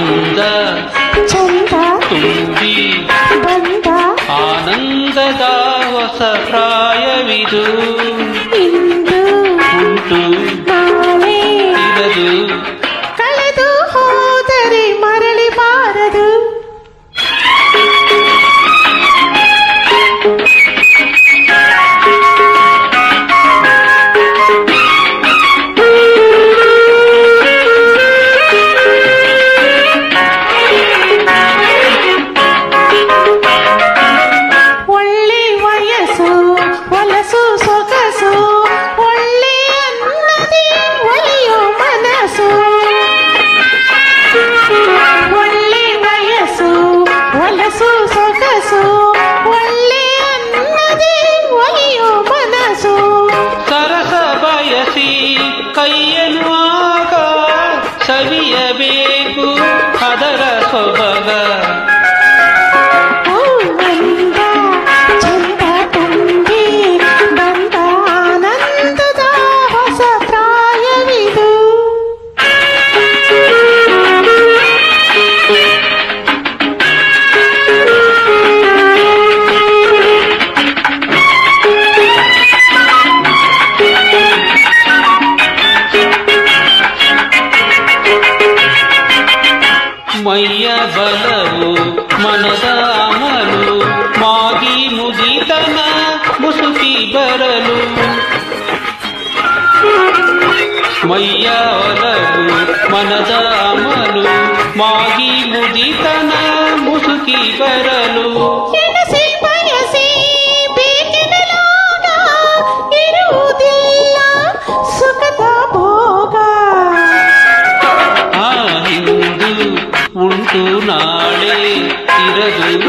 ಅಂದ ಚಂದ ತುಂಬಿ ಬಂದ ಆನಂದದ ಹೊಸ ಪ್ರಾಯವಿದು. ಇಂದು ಉಂಟು ನಾಳೆ ಇರದು ಕಳೆದು ಹೋದರೆ ಮರಳಿ ಬಾರದು. ಒಳ್ಳೆ ವಯಸ್ಸು ಹೊಲಸು ಸೊಗಸು ಒಳ್ಳೆ ಅನ್ನದಿ ಒಲಿಯೋ ಮನಸ್ಸು. ಒಳ್ಳೆ ವಯಸ್ಸು ಹೊಲಸು ಸೊಗಸು ಒಳ್ಳೆ ಅನ್ನದಿ ಒಲಿಯೋ ಮನಸ್ಸು. ಸರಸ ಬಯಸಿ ಕೈಯನ್ನು ಆಗ ಸವಿಯಬೇಕು ಅದರ ಸೊಬಗ. ಅಂದ ಚಂದ ತುಂಬಿ ಬಂದ ಆನಂದದ ಹೊಸ ಪ್ರಾಯವಿದು. ಮೈಯ ಬಲವು ಮನದ ಅಮಲು ಮಾಗಿ ಮುದಿತನ ಮುಸುಕಿ ಬರಲು. ಮೈಯ ಒಲವು ಮನದ ಅಮಲು ಮಾಗಿ ಮುದಿತನ ಮುಸುಕಿ ಬರಲು. ಎನಸಿ ಬಯಸಿ ಬೇಕೆನಲಾಗ ಇರುವುದಿಲ್ಲ ಸುಖದ ಭೋಗ. ಆ ಹಿಂದು ಉಂಟು ನಾಳೆ ಇರದು